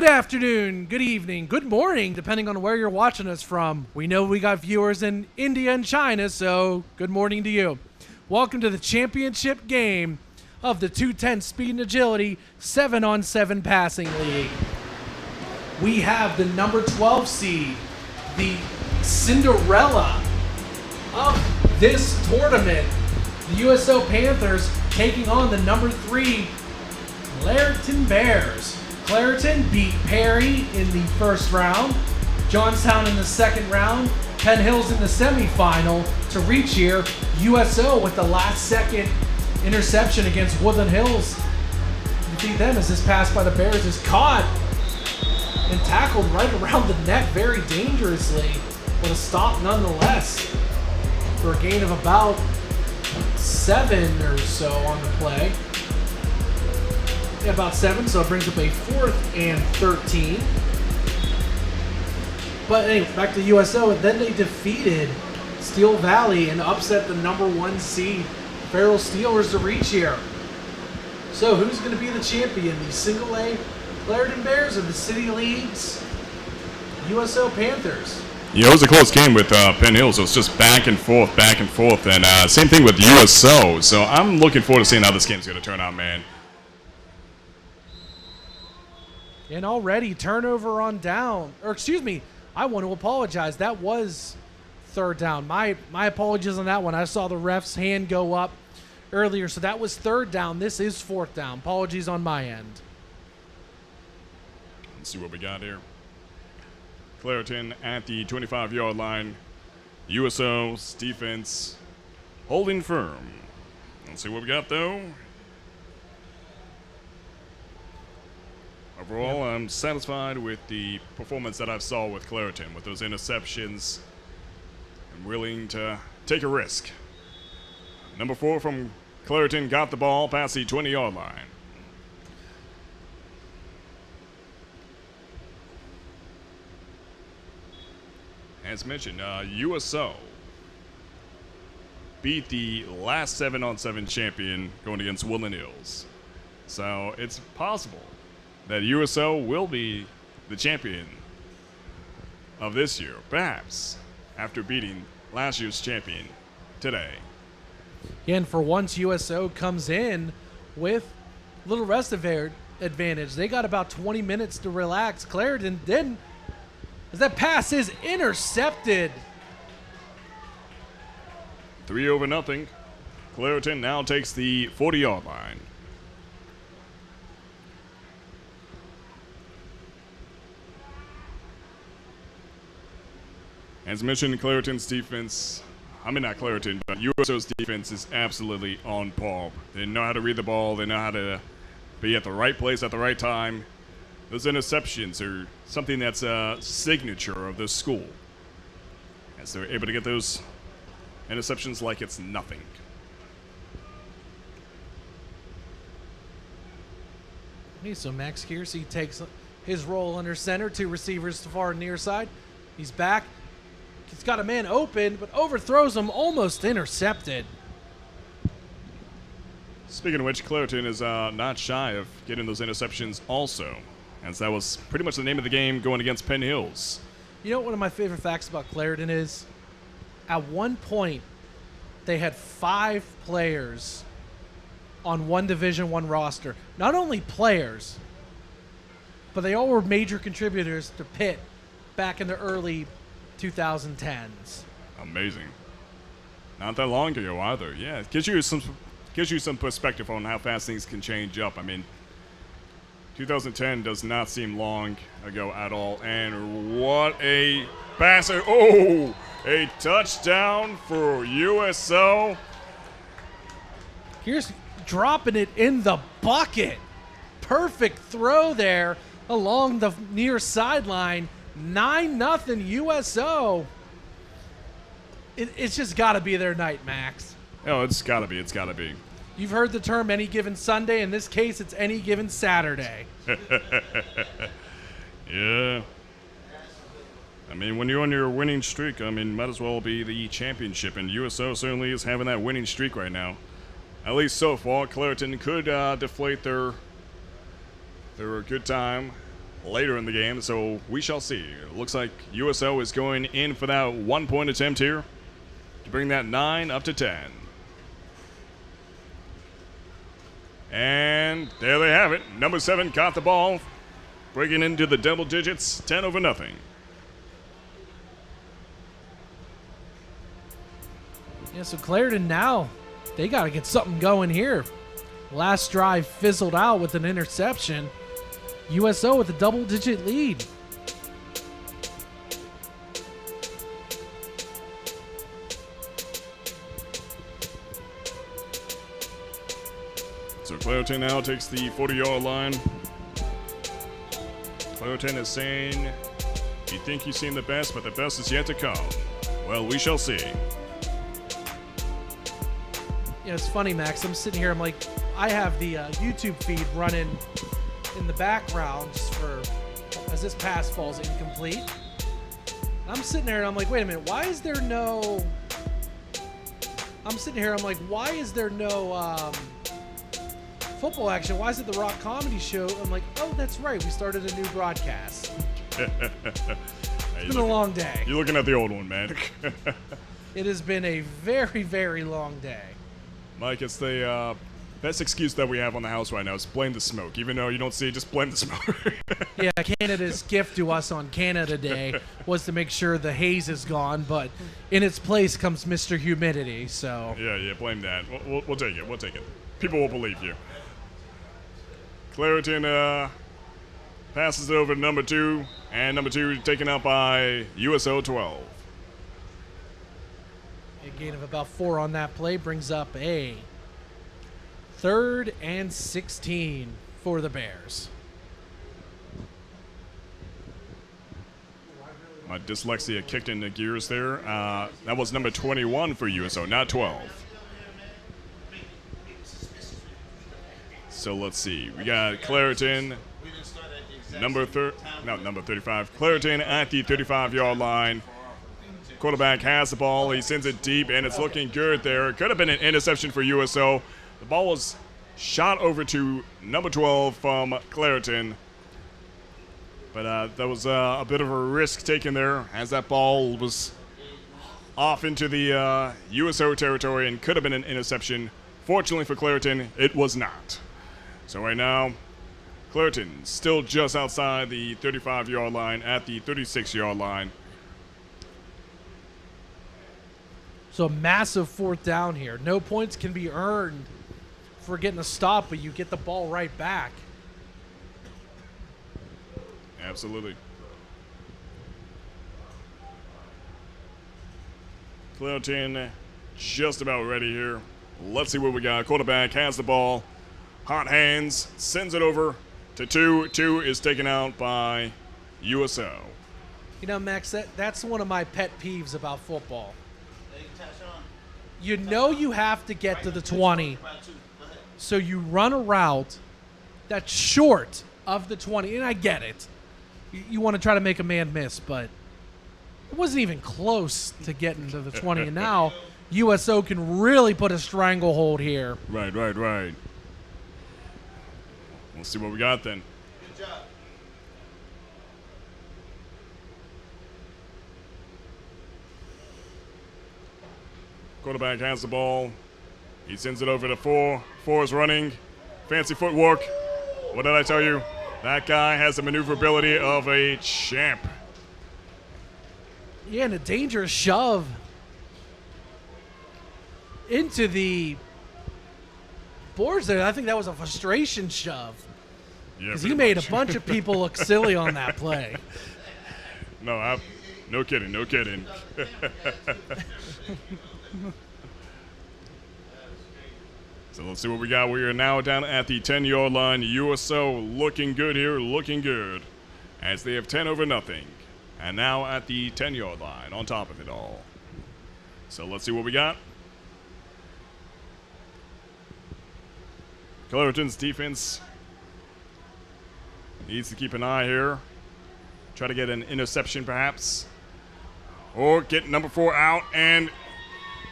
Good afternoon, good evening, good morning, depending on where you're watching us from. We know we got viewers in India and China, so good morning to you. Welcome to the championship game of the 210 Speed and Agility 7-on-7 Passing League. We have the number 12 seed, the Cinderella of this tournament, the U.S.O. Panthers, taking on the number 3 Clairton Bears. Clairton beat Perry in the first round, Johnstown in the second round, Penn Hills in the semifinal to reach here. U.S.O. with the last second interception against Woodland Hills. Defeat them as this pass by the Bears is caught and tackled right around the neck very dangerously, but a stop nonetheless for a gain of about 7 or so on the play. Yeah, about 7, so it brings up a 4th and 13. But anyway, back to USO, and then they defeated Steel Valley and upset the number 1 seed Farrell Steelers to reach here. So who's going to be the champion? The single A Clairton Bears or the City League's USO Panthers? Yeah, it was a close game with Penn Hills. It was just back and forth, and same thing with USO. So I'm looking forward to seeing how this game's going to turn out, man. And already turnover on down, or excuse me, I want to apologize. That was 3rd down. My apologies on that one. I saw the ref's hand go up earlier, so that was 3rd down. This is 4th down. Apologies on my end. Let's see what we got here. Clairton at the 25-yard line. USO's defense holding firm. Let's see what we got, though. Overall, I'm satisfied with the performance that I saw with Clairton, with those interceptions. I'm willing to take a risk. Number 4 from Clairton got the ball past the 20-yard line. As mentioned, USO beat the last 7-on-7 champion going against Woodland Hills. So it's possible that USO will be the champion of this year, perhaps after beating last year's champion today. Yeah, and for once, USO comes in with a little rest advantage. They got about 20 minutes to relax. Clairton didn't, as that pass is intercepted. 3-0. Clairton now takes the 40-yard line. As mentioned, Clairton's defense, not Clairton, but USO's defense is absolutely on par. They know how to read the ball. They know how to be at the right place at the right time. Those interceptions are something that's a signature of this school, as they're able to get those interceptions like it's nothing. Okay, so Max Kiersey takes his role under center, 2 receivers to far and near side. He's back. He's got a man open, but overthrows him, almost intercepted. Speaking of which, Clairton is not shy of getting those interceptions also, as that was pretty much the name of the game going against Penn Hills. You know what one of my favorite facts about Clairton is? At one point, they had 5 players on one Division I roster. Not only players, but they all were major contributors to Pitt back in the early 2010s. Amazing. Not that long ago either. Yeah, it gives you some perspective on how fast things can change up. 2010 does not seem long ago at all. And what a pass! Oh, a touchdown for USO. Here's dropping it in the bucket. Perfect throw there along the near sideline. 9-0 USO. It's just got to be their night, Max. Oh, it's got to be. It's got to be. You've heard the term any given Sunday. In this case, it's any given Saturday. Yeah. When you're on your winning streak, might as well be the championship. And USO certainly is having that winning streak right now. At least so far. Clairton could deflate their good time later in the game, so we shall see. It looks like U.S.O. is going in for that 1-point attempt here to bring that 9 up to 10. And there they have it. Number 7 caught the ball, breaking into the double digits, 10-0. Yeah, so Clairton now, they got to get something going here. Last drive fizzled out with an interception. U.S.O. with a double-digit lead. So Clairton now takes the 40-yard line. Clairton is saying, you think you've seen the best, but the best is yet to come. Well, we shall see. Yeah, it's funny, Max. I'm sitting here, I'm like, I have the YouTube feed running in the background just for, as this pass falls incomplete. And I'm sitting there and I'm like, wait a minute, why is there no, why is there no football action? Why is it the Rock Comedy Show? I'm like, oh, that's right, we started a new broadcast. It's been a long day. You're looking at the old one, man. It has been a very, very long day. Mike, it's the best excuse that we have on the house right now is blame the smoke. Even though you don't see it, just blame the smoke. Yeah, Canada's gift to us on Canada Day was to make sure the haze is gone, but in its place comes Mr. Humidity, so. Yeah, blame that. We'll take it. We'll take it. People will believe you. Clairton passes it over to number 2, and number 2 taken out by U.S.O. 12. A gain of about 4 on that play brings up a 3rd and 16 for the Bears. My dyslexia kicked into gears there. That was number 21 for USO, not 12. So let's see. We got Clairton, number 35. Clairton at the 35-yard line. Quarterback has the ball. He sends it deep, and it's looking good there. It could have been an interception for USO. The ball was shot over to number 12 from Clairton. But that was a bit of a risk taken there as that ball was off into the USO territory and could have been an interception. Fortunately for Clairton, it was not. So right now, Clairton still just outside the 35-yard line at the 36-yard line. So a massive 4th down here. No points can be earned for getting a stop, but you get the ball right back. Absolutely. Clairton just about ready here. Let's see what we got. Quarterback has the ball. Hot hands. Sends it over to 2. 2 is taken out by USO. You know, Max, that's one of my pet peeves about football. You know you have to get to the 20, so you run a route that's short of the 20, and I get it. You want to try to make a man miss, but it wasn't even close to getting to the 20, and now USO can really put a stranglehold here. Right. We'll see what we got then. Good job. Quarterback has the ball. He sends it over to 4. 4 is running. Fancy footwork. What did I tell you? That guy has the maneuverability of a champ. Yeah, and a dangerous shove into the boards there. I think that was a frustration shove. Yeah, Because he made a bunch of people look silly on that play. No kidding. So let's see what we got. We are now down at the 10-yard line. USO looking good here, looking good, as they have 10-0. And now at the 10-yard line on top of it all. So let's see what we got. Clairton's defense needs to keep an eye here. Try to get an interception perhaps. Or get number 4 out, and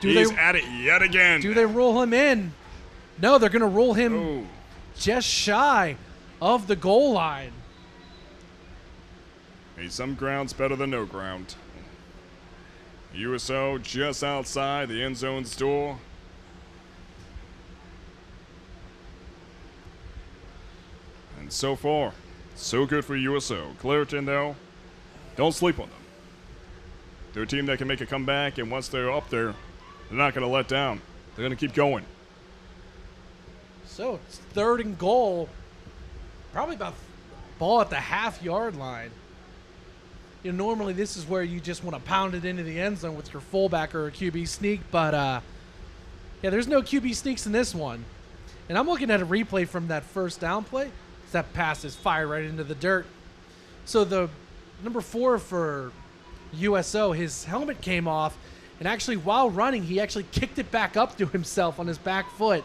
he's at it yet again. Do they roll him in? No, they're going to roll him just shy of the goal line. Hey, some ground's better than no ground. U.S.O. just outside the end zone's door. And so far, so good for U.S.O. Clairton, though, don't sleep on them. They're a team that can make a comeback, and once they're up there, they're not going to let down. They're going to keep going. So it's 3rd and goal. Probably about ball at the half-yard line. You know, normally this is where you just want to pound it into the end zone with your fullback or a QB sneak, but yeah, there's no QB sneaks in this one. And I'm looking at a replay from that first down play. That pass is fired right into the dirt. So the number 4 for U.S.O., his helmet came off, and actually while running, he actually kicked it back up to himself on his back foot.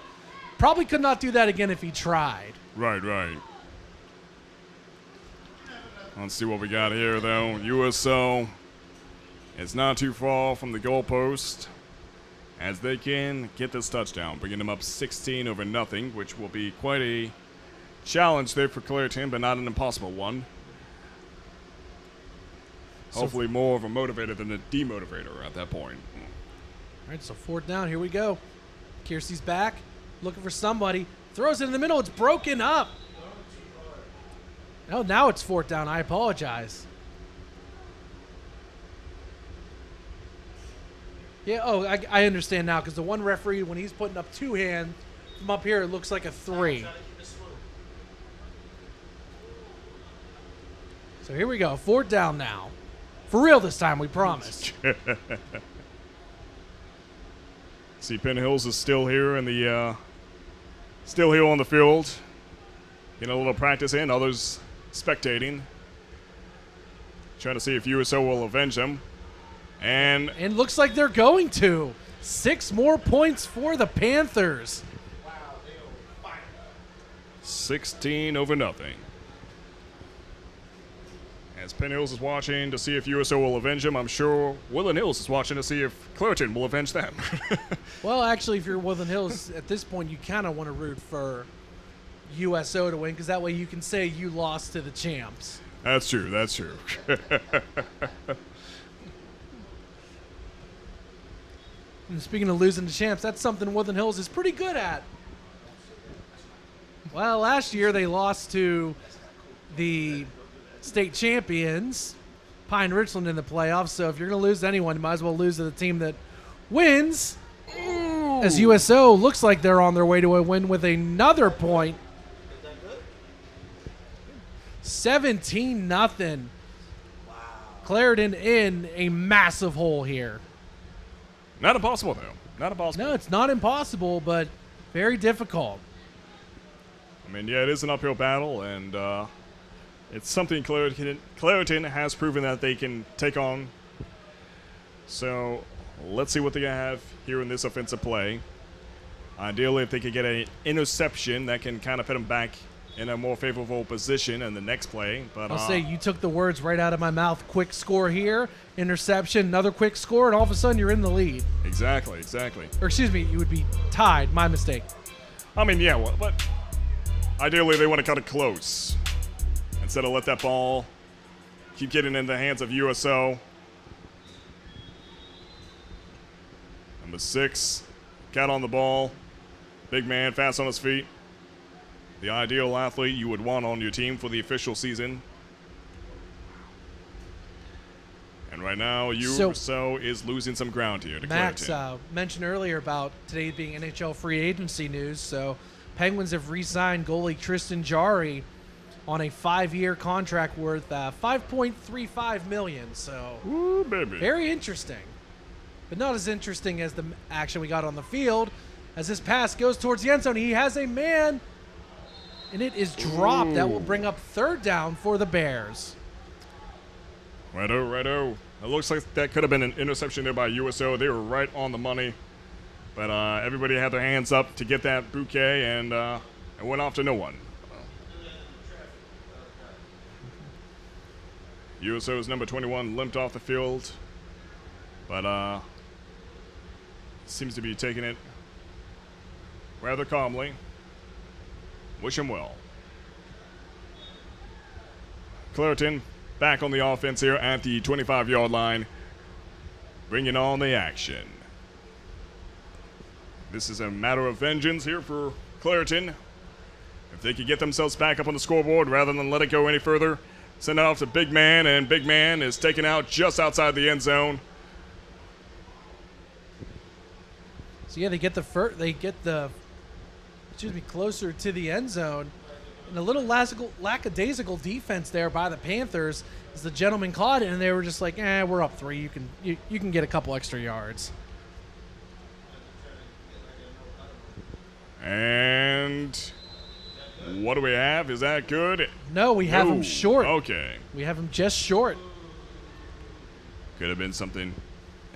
Probably could not do that again if he tried. Right. Let's see what we got here, though. U.S.O. is not too far from the goalpost as they can get this touchdown, bringing them up 16-0, which will be quite a challenge there for Clairton, but not an impossible one. Hopefully more of a motivator than a demotivator at that point. All right, so 4th down. Here we go. Kiersey's back, looking for somebody. Throws it in the middle. It's broken up. Oh, now it's 4th down. I apologize. Yeah, oh, I understand now because the one referee, when he's putting up 2 hands from up here, it looks like a 3. So here we go. 4th down now. For real this time, we promise. See, Penn Hills is still here in the still here on the field. Getting a little practice in, others spectating. Trying to see if U.S.O. will avenge them. And looks like they're going to. 6 more points for the Panthers. 16-0. As Penn Hills is watching to see if U.S.O. will avenge him, I'm sure Woodland Hills is watching to see if Clairton will avenge them. Well, actually, if you're Woodland Hills, at this point, you kind of want to root for U.S.O. to win because that way you can say you lost to the champs. That's true. And speaking of losing to champs, that's something Woodland Hills is pretty good at. Well, last year they lost to the state champions, Pine Richland, in the playoffs. So if you're going to lose to anyone, you might as well lose to the team that wins. Ooh. As U.S.O. looks like they're on their way to a win with another point. 17-0. Wow. Clairton in a massive hole here. Not impossible, though. Not impossible. No, it's not impossible, but very difficult. I mean, yeah, it is an uphill battle, and it's something Clairton has proven that they can take on. So let's see what they have here in this offensive play. Ideally, if they could get an interception, that can kind of put them back in a more favorable position in the next play. But I'll say you took the words right out of my mouth. Quick score here, interception, another quick score, and all of a sudden you're in the lead. Exactly. Or excuse me, you would be tied. My mistake. I mean, yeah, well, but ideally they want to cut it close instead of let that ball keep getting in the hands of U.S.O. Number 6, cat on the ball, big man, fast on his feet. The ideal athlete you would want on your team for the official season. And right now, U.S.O. is losing some ground here to Max Clairton. Mentioned earlier about today being NHL free agency news. So Penguins have re-signed goalie Tristan Jarry on a 5-year contract worth $5.35 million. So ooh, baby. Very interesting. But not as interesting as the action we got on the field. As this pass goes towards the end zone, he has a man, and it is dropped. Ooh. That will bring up 3rd down for the Bears. Righto. It looks like that could have been an interception there by U.S.O. They were right on the money. But everybody had their hands up to get that bouquet, and it went off to no one. U.S.O.'s number 21 limped off the field, but seems to be taking it rather calmly. Wish him well. Clairton back on the offense here at the 25-yard line, bringing on the action. This is a matter of vengeance here for Clairton. If they could get themselves back up on the scoreboard rather than let it go any further, send it off to Big Man, and Big Man is taken out just outside the end zone. So yeah, they get closer to the end zone. And a little lackadaisical defense there by the Panthers as the gentleman caught it, and they were just like, we're up 3. You can get a couple extra yards. And what do we have? Is that good? No, we have him short. Okay. We have him just short. Could have been something.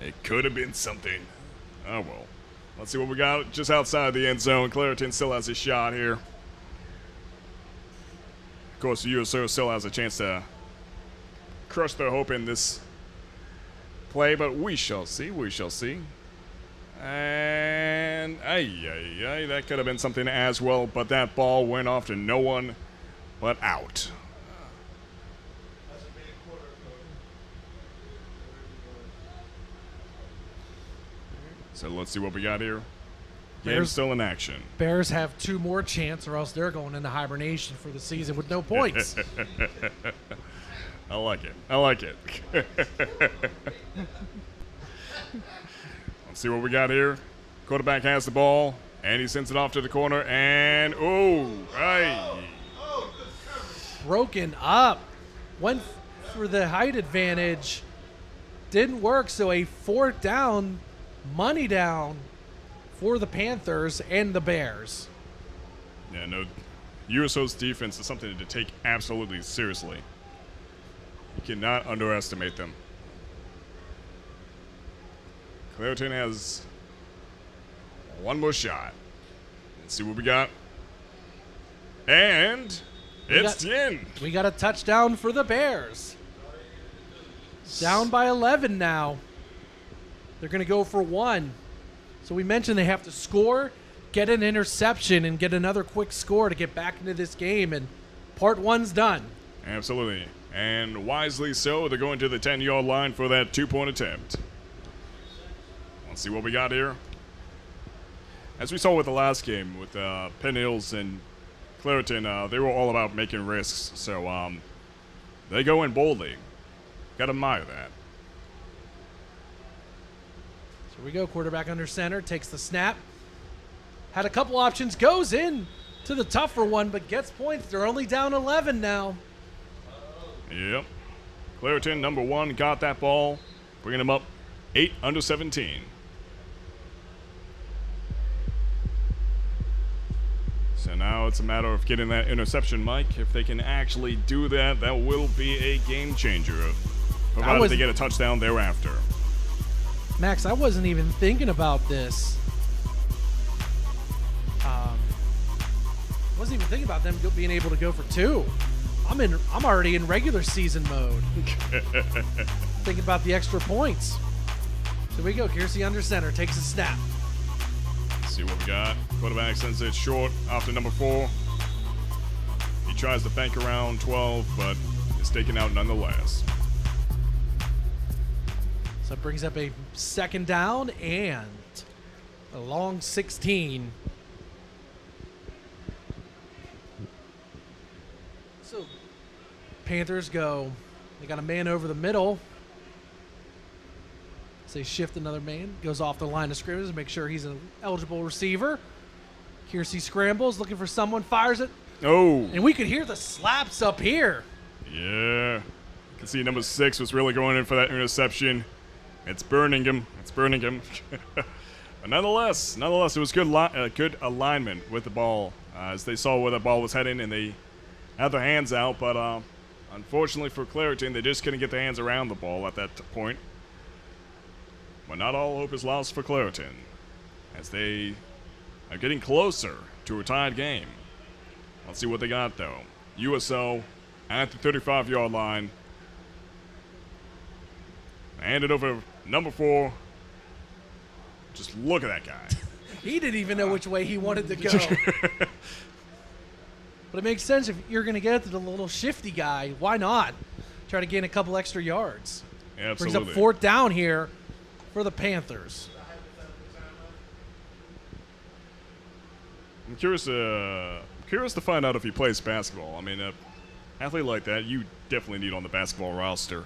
It could have been something. Oh, well. Let's see what we got just outside the end zone. Clairton still has a shot here. Of course, the U.S.O. still has a chance to crush their hope in this play, but we shall see. We shall see. And that could have been something as well, but that ball went off to no one but out. So let's see what we got here. Game's still in action. Bears have 2 more chances, or else they're going into hibernation for the season with no points. I like it. I like it. Let's see what we got here. Quarterback has the ball, and he sends it off to the corner, and broken up. Went for the height advantage. Didn't work, so a 4th down, money down for the Panthers and the Bears. Yeah, no, U.S.O's defense is something to take absolutely seriously. You cannot underestimate them. Clairton has 1 more shot. Let's see what we got. And it's in. We got a touchdown for the Bears. Down by 11 now. They're going to go for 1. So we mentioned they have to score, get an interception, and get another quick score to get back into this game, and part 1's done. Absolutely. And wisely so, they're going to the 10-yard line for that 2-point attempt. Let's see what we got here. As we saw with the last game with Penn Hills and Clairton, they were all about making risks. So they go in boldly. Got to admire that. Here we go. Quarterback under center, takes the snap. Had a couple options, goes in to the tougher one, but gets points. They're only down 11 now. Yep. Clairton, number 1, got that ball, bringing him up 8 under 17. So now it's a matter of getting that interception, Mike. If they can actually do that, that will be a game changer, provided they get a touchdown thereafter. Max, I wasn't even thinking about this. Wasn't even thinking about them being able to go for 2. I'm already in regular season mode. Thinking about the extra points. So here we go. Here's the under center. Takes a snap. Let's see what we got. Quarterback sends it short after number 4. He tries to bank around 12, but is taken out nonetheless. So it brings up a 2nd down and a long 16. So Panthers go. They got a man over the middle. So they shift another man. Goes off the line of scrimmage to make sure he's an eligible receiver. Kiersey scrambles, looking for someone, fires it. Oh. And we could hear the slaps up here. Yeah. You can see number 6 was really going in for that interception. It's burning him. It's burning him. But nonetheless, it was good alignment with the ball as they saw where the ball was heading and they had their hands out. But unfortunately for Clairton, they just couldn't get their hands around the ball at that point. But not all hope is lost for Clairton as they are getting closer to a tied game. Let's see what they got, though. U.S.O. at the 35-yard line. Hand it over number 4. Just look at that guy. He didn't even know which way he wanted to go. But it makes sense if you're going to get it to the little shifty guy. Why not? try to gain a couple extra yards. Absolutely. Brings up 4th down here for the Panthers. I'm curious to find out if he plays basketball. I mean, an athlete like that, you definitely need on the basketball roster.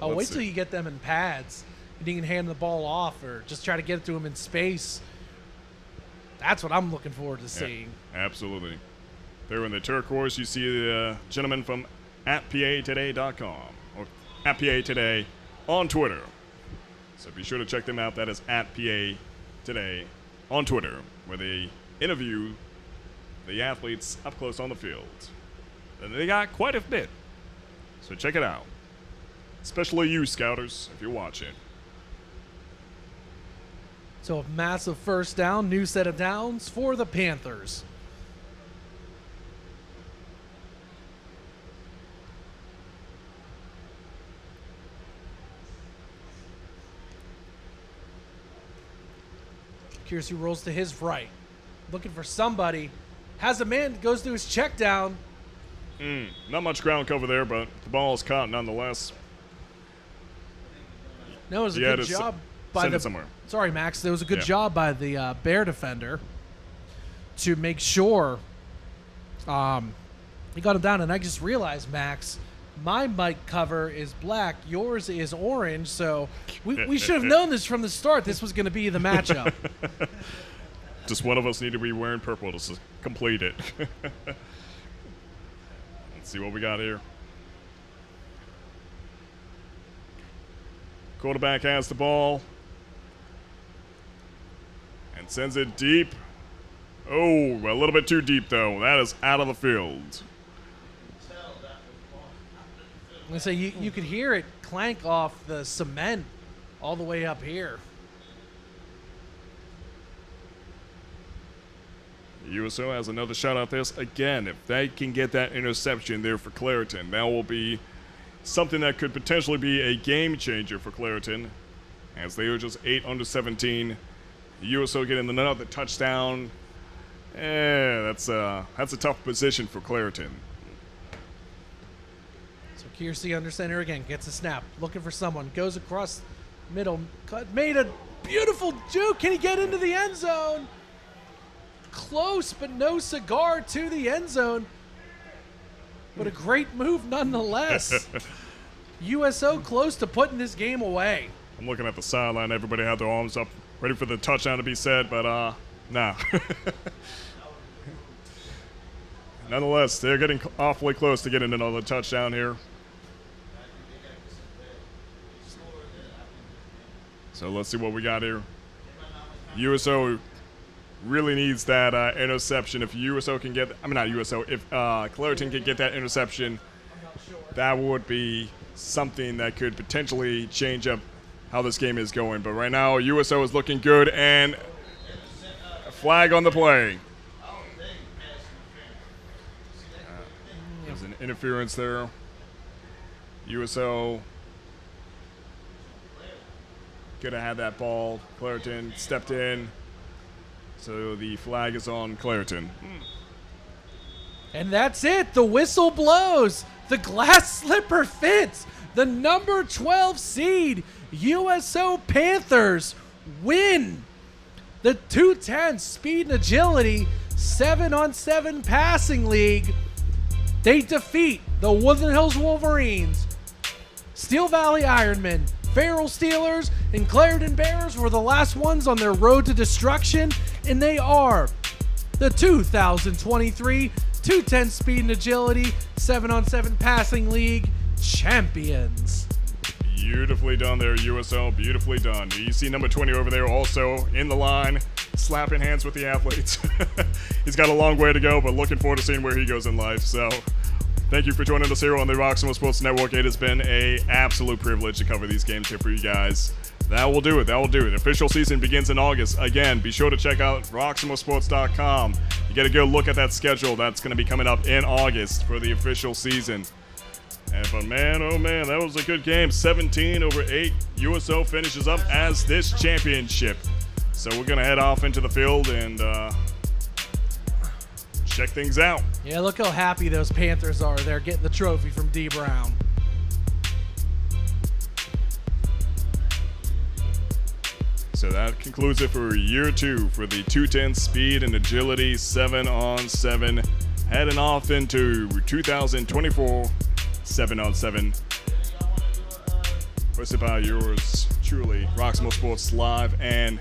Oh, wait till you get them in pads and you can hand the ball off or just try to get it to him in space. That's what I'm looking forward to seeing. Yeah, absolutely. There in the turquoise, you see the gentleman from @PAtoday.com or @PAToday on Twitter. So be sure to check them out. That is @PAToday on Twitter, where they interview the athletes up close on the field. And they got quite a bit. So check it out. Especially you, Scouters, if you're watching. So a massive 1st down, new set of downs for the Panthers. Here's who rolls to his right. Looking for somebody. Has a man, goes to his check down. Not much ground cover there, but the ball is caught nonetheless. No, it was a good job by the. Somewhere. Sorry, Max. There was a good job by the Bear defender to make sure he got him down. And I just realized, Max, my mic cover is black. Yours is orange. So we should have known this from the start. This was going to be the matchup. Just one of us need to be wearing purple to complete it. Let's see what we got here. Quarterback has the ball and sends it deep. Oh, a little bit too deep, though. That is out of the field. I'm going to say you could hear it clank off the cement all the way up here. U.S.O. has another shot at this. Again, if they can get that interception there for Clairton, that will be something that could potentially be a game changer for Clairton, as they are just 8 under 17. U.S.O. getting another touchdown. That's a tough position for Clairton. So Kiersey under center again, gets a snap, looking for someone, goes across middle, made a beautiful juke. Can he get into the end zone? Close, but no cigar to the end zone. But a great move nonetheless. U.S.O. close to putting this game away. I'm looking at the sideline. Everybody had their arms up, ready for the touchdown to be said, but nah. Nonetheless, they're getting awfully close to getting another touchdown here. So let's see what we got here. U.S.O. really needs that interception. If U.S.O. can get, not U.S.O., if Clairton can get that interception, that would be something that could potentially change up how this game is going. But right now, U.S.O. is looking good, and a flag on the play. There's an interference there. U.S.O. could have had that ball. Clairton stepped in. So the flag is on Clairton. And that's it. The whistle blows. The glass slipper fits. The number 12 seed U.S.O. Panthers win the 210 speed and agility 7-on-7 passing league. They defeat the Woodland Hills Wolverines, Steel Valley Ironmen, Farrell Steelers, and Clairton Bears were the last ones on their road to destruction, and they are the 2023 210 Speed and Agility 7-on-7 Passing League champions. Beautifully done there, U.S.O. Beautifully done. You see number 20 over there also in the line, slapping hands with the athletes. He's got a long way to go, but looking forward to seeing where he goes in life. So thank you for joining us here on the Roxamore Sports Network. It has been an absolute privilege to cover these games here for you guys. That will do it. That will do it. Official season begins in August. Again, be sure to check out roxamoresports.com. You get a good look at that schedule. That's going to be coming up in August for the official season. But man, oh man, that was a good game. 17-8. U.S.O. finishes up as this championship. So we're going to head off into the field and check things out. Yeah, look how happy those Panthers are. They're getting the trophy from D. Brown. So that concludes it for year 2 for the 210 speed and agility 7-on-7. Heading off into 2024 7-on-7. Hosted by yours truly, Roxamore Sports Live, and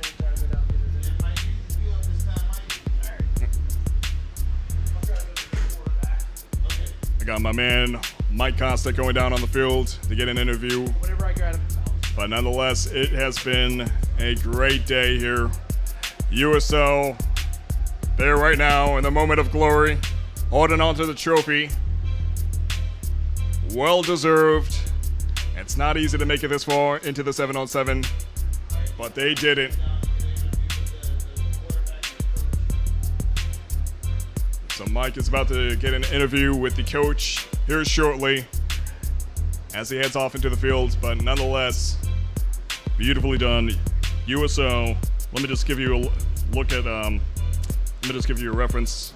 I got my man Mike Costa going down on the field to get an interview. Whenever I got him. But nonetheless, it has been a great day here. U.S.O. there right now in the moment of glory, holding on to the trophy. Well deserved. It's not easy to make it this far into the 7-on-7, but they did it. So Mike is about to get an interview with the coach here shortly as he heads off into the field, but nonetheless, beautifully done. U.S.O. Let me just give you a look at, let me just give you a reference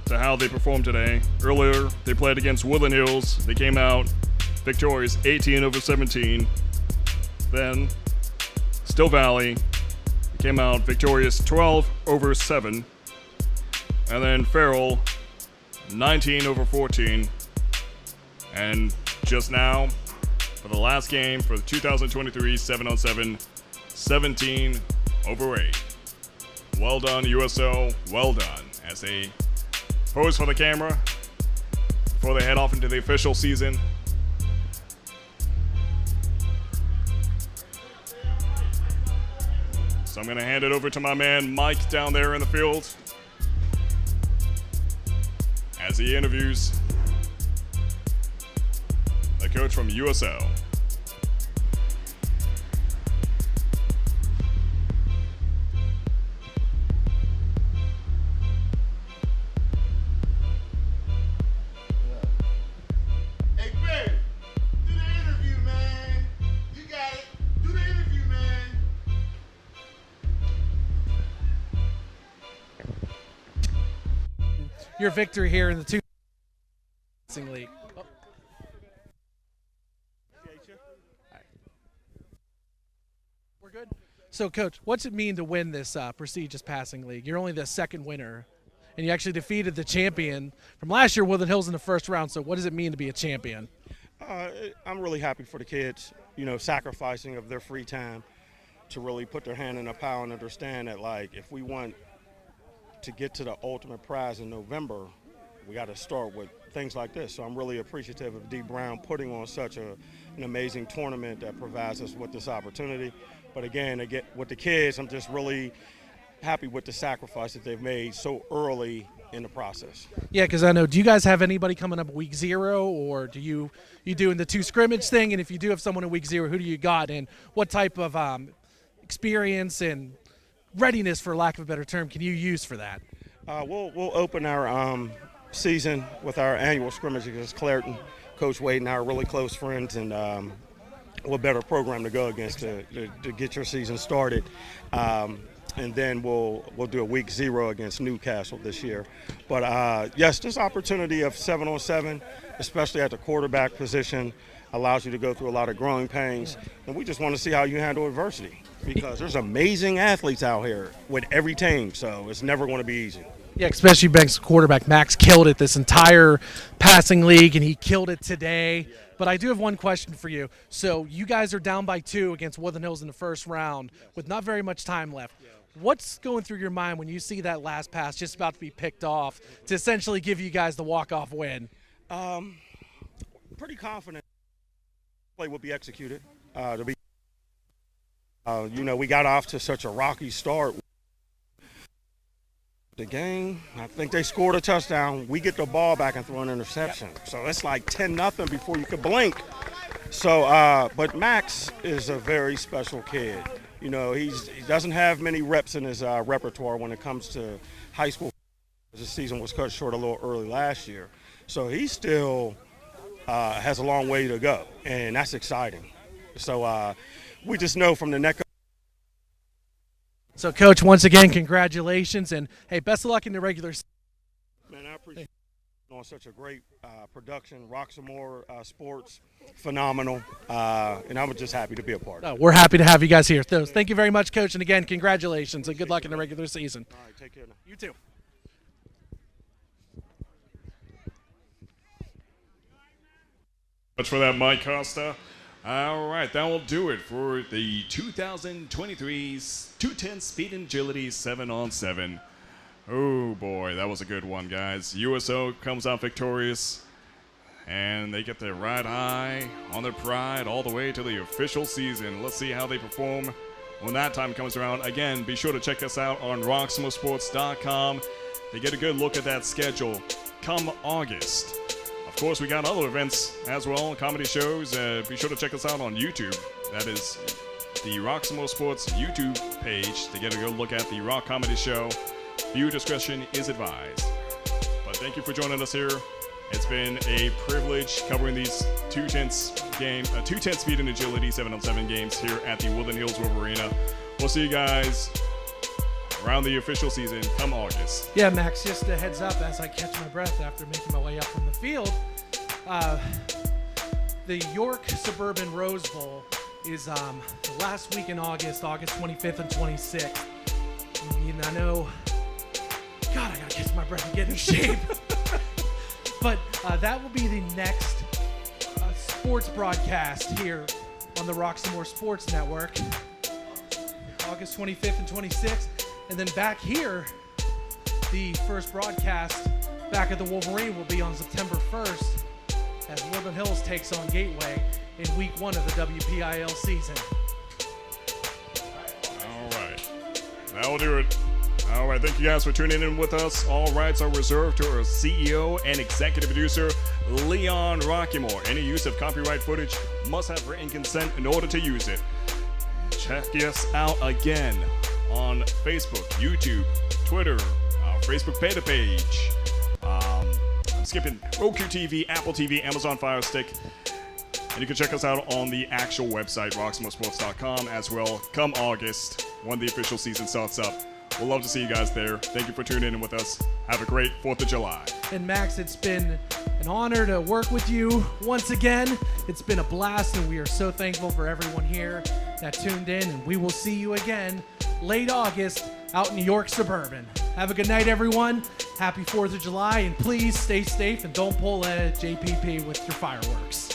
to how they performed today. Earlier, they played against Woodland Hills. They came out victorious 18-17. Then, Still Valley came out victorious 12-7. And then Farrell 19-14. And just now, for the last game for the 2023 7-on-7, 17-8. Well done, U.S.O. Well done. As they pose for the camera before they head off into the official season. So I'm going to hand it over to my man Mike down there in the field as he interviews the coach from U.S.O. Hey, Barry, do the interview, man. You got it. Do the interview, man. Your victory here in the two league. Oh. We're good. So, Coach, what's it mean to win this prestigious passing league? You're only the second winner, and you actually defeated the champion from last year, Woodland Hills, in the first round. So, what does it mean to be a champion? I'm really happy for the kids, sacrificing of their free time to really put their hand in the pile and understand that, like, if we want to get to the ultimate prize in November, we got to start with things like this. So I'm really appreciative of D. Brown putting on such an amazing tournament that provides us with this opportunity. But again, with the kids, I'm just really happy with the sacrifice that they've made so early in the process. Yeah, because I know, do you guys have anybody coming up week 0, or do you doing the 2 scrimmage thing? And if you do have someone in week 0, who do you got, and what type of experience and readiness, for lack of a better term, can you use for that? We'll open our season with our annual scrimmage against Clairton. Coach Wade and I are really close friends, and what better program to go against to get your season started. And then we'll do a week 0 against Newcastle this year. But yes, this opportunity of 7-on-7, especially at the quarterback position, allows you to go through a lot of growing pains. And we just want to see how you handle adversity, because there's amazing athletes out here with every team, so it's never going to be easy. Yeah, especially Banks quarterback. Max killed it this entire passing league, and he killed it today. But I do have one question for you. So you guys are down by 2 against Woodland Hills in the first round with not very much time left. What's going through your mind when you see that last pass just about to be picked off to essentially give you guys the walk-off win? Pretty confident play will be executed. We got off to such a rocky start. The game, I think they scored a touchdown. We get the ball back and throw an interception. So it's like 10-0 before you could blink. So, but Max is a very special kid. He doesn't have many reps in his repertoire when it comes to high school. His season was cut short a little early last year. So he still has a long way to go, and that's exciting. So we just know from the neck up. So, Coach, once again, congratulations, and, hey, best of luck in the regular season. Man, I appreciate on such a great production. Roxamore Sports, phenomenal, and I'm just happy to be a part of it. We're happy to have you guys here. So thank you very much, Coach, and again, congratulations and good luck in the regular season. All right, take care now. You too. Much for that, Mike Costa. All right, that will do it for the 2023's 210 Speed and Agility 7-on-7. Oh boy, that was a good one, guys. U.S.O. comes out victorious, and they get their ride high on their pride all the way to the official season. Let's see how they perform when that time comes around. Again, be sure to check us out on roxamoresports.com to get a good look at that schedule come August. Of course, we got other events as well, comedy shows. Be sure to check us out on YouTube. That is the Roxamore Sports YouTube page to get a good look at the Rock Comedy Show. Viewer discretion is advised. But thank you for joining us here. It's been a privilege covering these 210 Speed and Agility 7-on-7 games here at the Woodland Hills Wolvearena. We'll see you guys around the official season come August. Yeah, Max, just a heads up as I catch my breath after making my way up from the field. The York Suburban Rose Bowl is the last week in August 25th and 26th. And I know, God, I gotta catch my breath and get in shape. But that will be the next sports broadcast here on the Roxamore Sports Network. August 25th and 26th. And then back here, the first broadcast back at the Wolverine will be on September 1st as Woodland Hills takes on Gateway in week 1 of the WPIL season. All right. That will do it. All right. Thank you guys for tuning in with us. All rights are reserved to our CEO and executive producer, Leon Rockymore. Any use of copyright footage must have written consent in order to use it. Check us out again on Facebook, YouTube, Twitter, our Facebook beta page. I'm skipping Roku TV, Apple TV, Amazon Fire Stick. And you can check us out on the actual website, roxamoresports.com, as well come August when the official season starts up. We'll love to see you guys there. Thank you for tuning in with us. Have a great 4th of July. And Max, it's been an honor to work with you once again. It's been a blast, and we are so thankful for everyone here that tuned in. And we will see you again late August out in New York Suburban. Have a good night, everyone. Happy 4th of July, and please stay safe and don't pull a JPP with your fireworks.